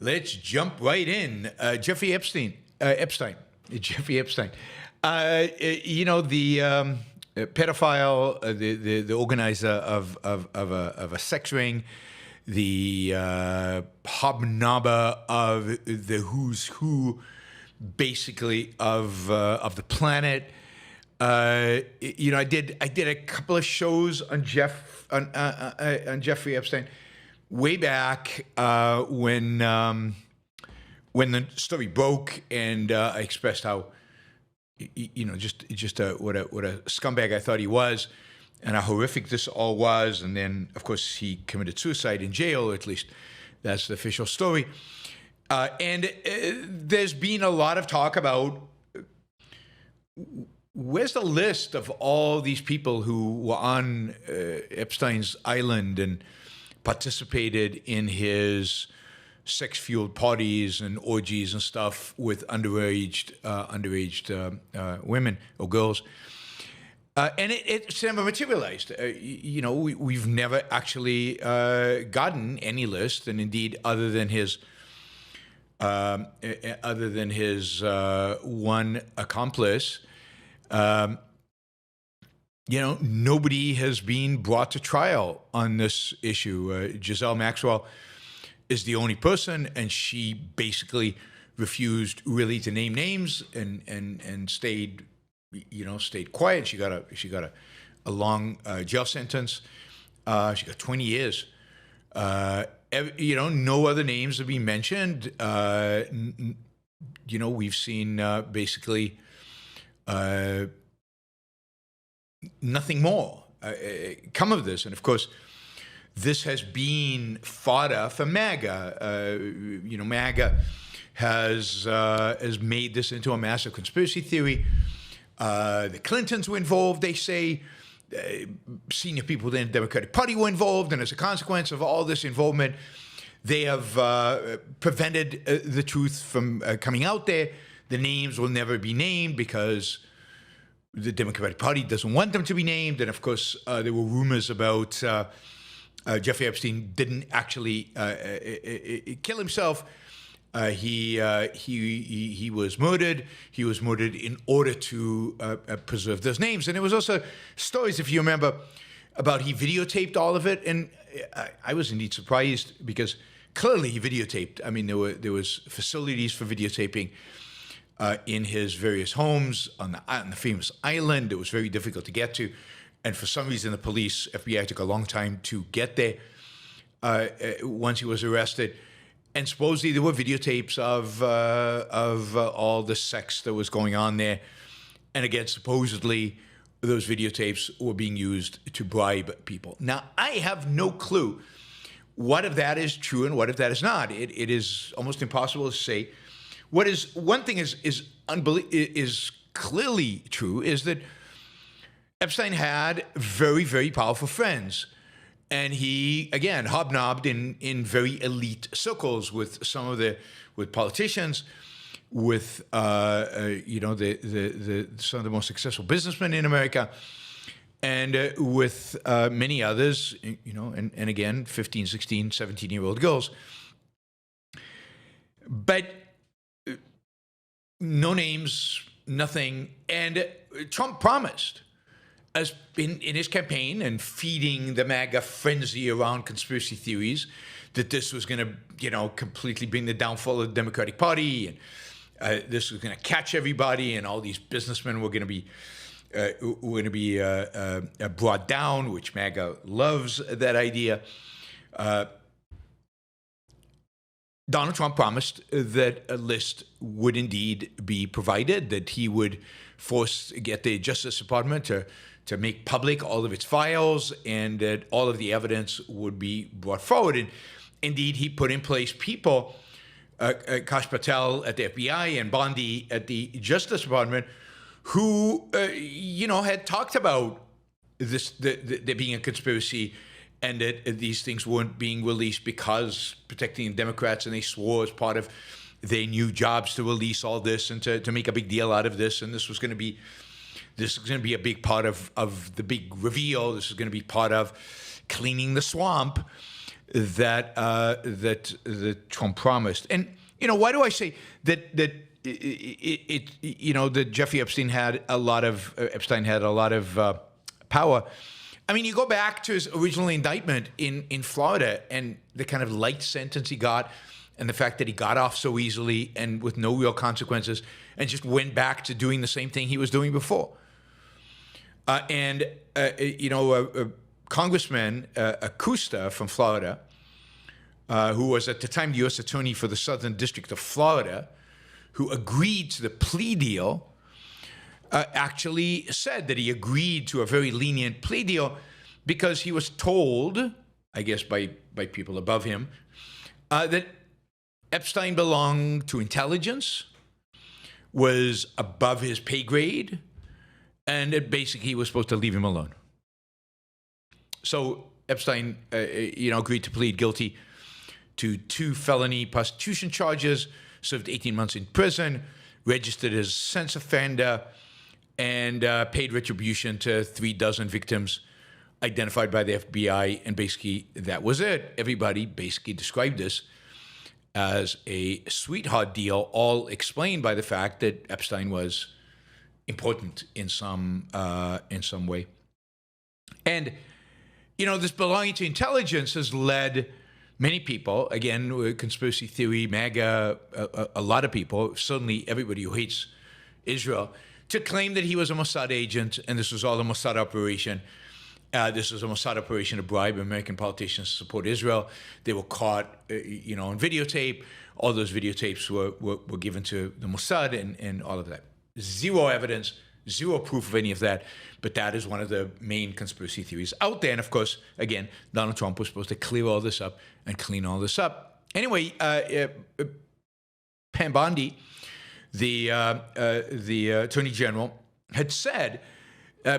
Let's jump right in. Jeffrey Epstein. Jeffrey Epstein. The pedophile, the organizer of a sex ring, the hobnobber of the who's who, basically of the planet. I did a couple of shows on Jeffrey Epstein way back when the story broke, and I expressed how just what a scumbag I thought he was, and how horrific this all was. And then, of course, he committed suicide in jail, or at least that's the official story. And there's been a lot of talk about where's the list of all these people who were on Epstein's island and participated in his sex-fueled parties and orgies and stuff with underaged women or girls. And it's never materialized. We've never actually gotten any list, and indeed, other than his one accomplice, nobody has been brought to trial on this issue. Giselle Maxwell is the only person, and she basically refused really to name names and stayed quiet. She got a long jail sentence. She got 20 years. No other names have been mentioned. We've seen basically nothing more come of this. And of course, this has been fodder for MAGA. MAGA has made this into a massive conspiracy theory. The Clintons were involved, they say. Senior people in the Democratic Party were involved, and as a consequence of all this involvement, they have prevented the truth from coming out there. The names will never be named because the Democratic Party doesn't want them to be named. And of course, there were rumors about Jeffrey Epstein didn't actually kill himself. He was murdered. He was murdered in order to preserve those names. And there was also stories, if you remember, about he videotaped all of it. And I was indeed surprised because clearly he videotaped. I mean, there was facilities for videotaping in his various homes on the famous island. It was very difficult to get to. And for some reason, the police, FBI, took a long time to get there once he was arrested. And supposedly there were videotapes of all the sex that was going on there. And again, supposedly those videotapes were being used to bribe people. Now, I have no clue what of that is true and what of that is not. It is almost impossible to say. One thing is clearly true is that Epstein had very, very powerful friends. And he, again, hobnobbed in very elite circles with with politicians, with some of the most successful businessmen in America, and with many others, and again, 15, 16, 17-year-old girls. But no names, nothing. And Trump promised, as in his campaign and feeding the MAGA frenzy around conspiracy theories, that this was going to, completely bring the downfall of the Democratic Party, and this was going to catch everybody, and all these businessmen were going to be brought down, which MAGA loves that idea. Donald Trump promised that a list would indeed be provided, that he would get the Justice Department to make public all of its files, and that all of the evidence would be brought forward. And indeed, he put in place people, Kash Patel at the FBI and Bondi at the Justice Department, who, had talked about there being a conspiracy, and that these things weren't being released because protecting Democrats, and they swore as part of their new jobs to release all this and to make a big deal out of this. And this is going to be a big part of the big reveal. This is going to be part of cleaning the swamp. that Trump promised. And why do I say that that Jeffrey Epstein had a lot of power? I mean, you go back to his original indictment in Florida and the kind of light sentence he got, and the fact that he got off so easily and with no real consequences, and just went back to doing the same thing he was doing before. Congressman Acosta from Florida, who was at the time the U.S. Attorney for the Southern District of Florida, who agreed to the plea deal, actually said that he agreed to a very lenient plea deal because he was told, I guess by people above him, that Epstein belonged to intelligence, was above his pay grade, and that basically he was supposed to leave him alone. So Epstein, agreed to plead guilty to 2 felony prostitution charges, served 18 months in prison, registered as a sex offender, and paid retribution to 36 victims identified by the FBI. And basically, that was it. Everybody basically described this as a sweetheart deal, all explained by the fact that Epstein was important in some way. And this belonging to intelligence has led many people, again, with conspiracy theory, MAGA, a lot of people, certainly everybody who hates Israel, to claim that he was a Mossad agent and this was all a Mossad operation. This was a Mossad operation to bribe American politicians to support Israel. They were caught, on videotape. All those videotapes were given to the Mossad and all of that. Zero evidence, zero proof of any of that. But that is one of the main conspiracy theories out there. And of course, again, Donald Trump was supposed to clear all this up and clean all this up. Anyway, Pam Bondi, the Attorney General, had said,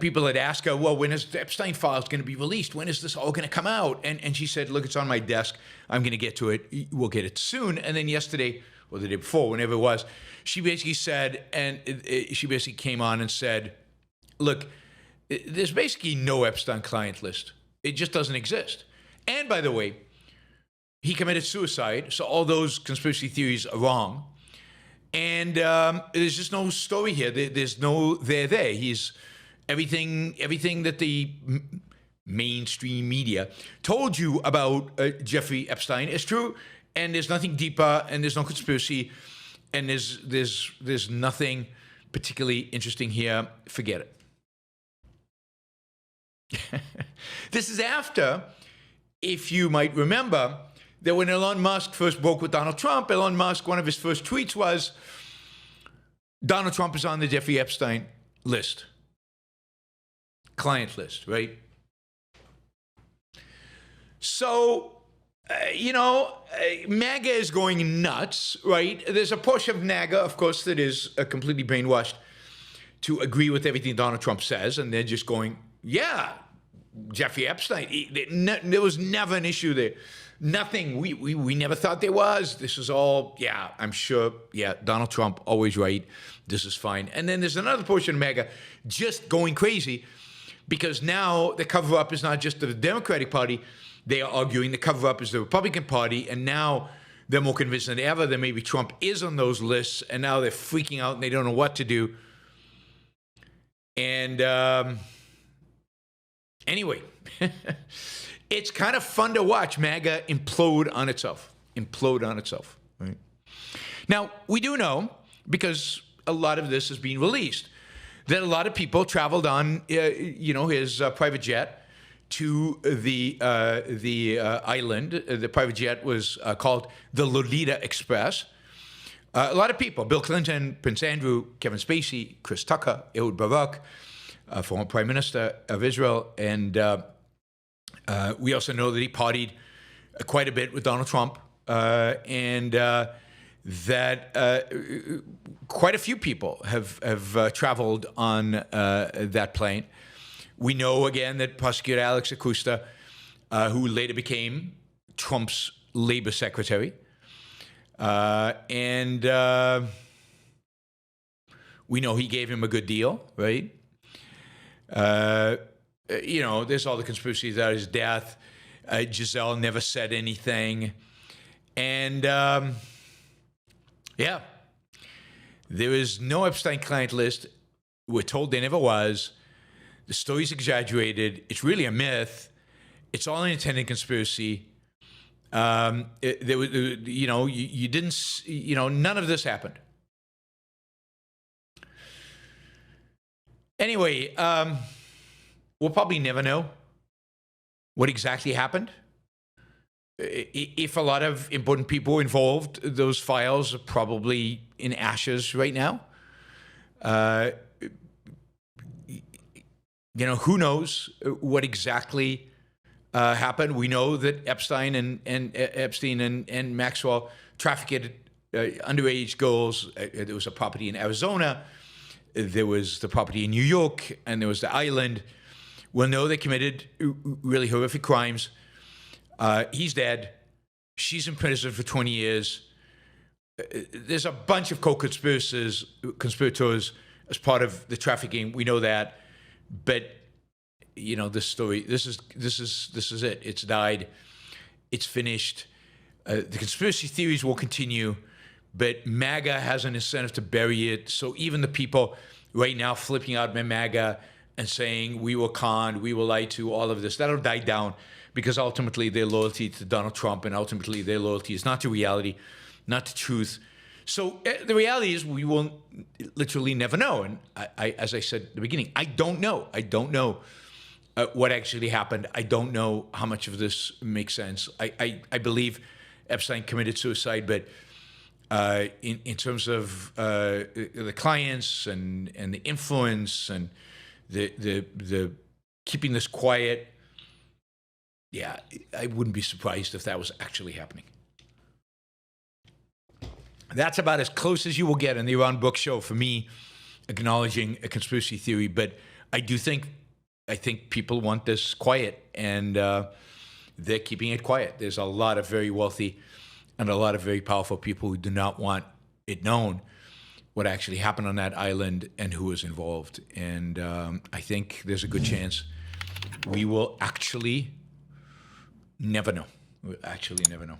people had asked her, well, when is the Epstein files going to be released? When is this all going to come out? And she said, look, it's on my desk. I'm going to get to it. We'll get it soon. And then yesterday, or the day before, whenever it was, she basically said, and she basically came on and said, look, there's basically no Epstein client list. It just doesn't exist. And by the way, he committed suicide, so all those conspiracy theories are wrong. And there's just no story here. There's no there. He's everything that the mainstream media told you about Jeffrey Epstein is true, and there's nothing deeper, and there's no conspiracy, and there's nothing particularly interesting here. Forget it. This is after, if you might remember, that when Elon Musk first broke with Donald Trump, Elon Musk, one of his first tweets was, Donald Trump is on the Jeffrey Epstein list. Client list, right? So, MAGA is going nuts, right? There's a portion of MAGA, of course, that is completely brainwashed to agree with everything Donald Trump says, and they're just going, yeah, Jeffrey Epstein, there was never an issue there. Nothing. We never thought there was. This is all, yeah, I'm sure, yeah, Donald Trump, always right. This is fine. And then there's another portion of MAGA just going crazy because now the cover-up is not just the Democratic Party. They are arguing the cover-up is the Republican Party, and now they're more convinced than ever that maybe Trump is on those lists, and now they're freaking out and they don't know what to do. And anyway, it's kind of fun to watch MAGA implode on itself. Right? Now, we do know, because a lot of this is being released, that a lot of people traveled on, his private jet to the island. The private jet was called the Lolita Express. A lot of people: Bill Clinton, Prince Andrew, Kevin Spacey, Chris Tucker, Ehud Barak, former Prime Minister of Israel, and we also know that he partied quite a bit with Donald Trump, and that quite a few people have traveled on that plane. We know, again, that Prosecutor Alex Acosta, who later became Trump's labor secretary, and we know he gave him a good deal, right? There's all the conspiracies about his death. Giselle never said anything. And yeah, there is no Epstein client list. We're told there never was. The story's exaggerated. It's really a myth. It's all an intended conspiracy. There was, you didn't, none of this happened. Anyway, we'll probably never know what exactly happened. If a lot of important people were involved, those files are probably in ashes right now. Who knows what exactly happened? We know that Epstein and Maxwell trafficked underage girls. There was a property in Arizona. There was the property in New York, and there was the island. We'll know they committed really horrific crimes. He's dead. She's in prison for 20 years. There's a bunch of co-conspirators as part of the trafficking. We know that. But this story, this is it. It's died. It's finished. The conspiracy theories will continue, but MAGA has an incentive to bury it. So even the people right now flipping out MAGA and saying we were conned, we were lied to, all of this, that'll die down, because ultimately their loyalty to Donald Trump, and ultimately their loyalty is not to reality, not to truth. So the reality is we will literally never know. And I, as I said at the beginning, I don't know. I don't know what actually happened. I don't know how much of this makes sense. I believe Epstein committed suicide, but in terms of the clients and the influence and the keeping this quiet, yeah, I wouldn't be surprised if that was actually happening. That's about as close as you will get in the Yaron Brook Show for me acknowledging a conspiracy theory. But I think people want this quiet, and they're keeping it quiet. There's a lot of very wealthy and a lot of very powerful people who do not want it known what actually happened on that island and who was involved. And I think there's a good chance we will actually never know. We'll actually never know.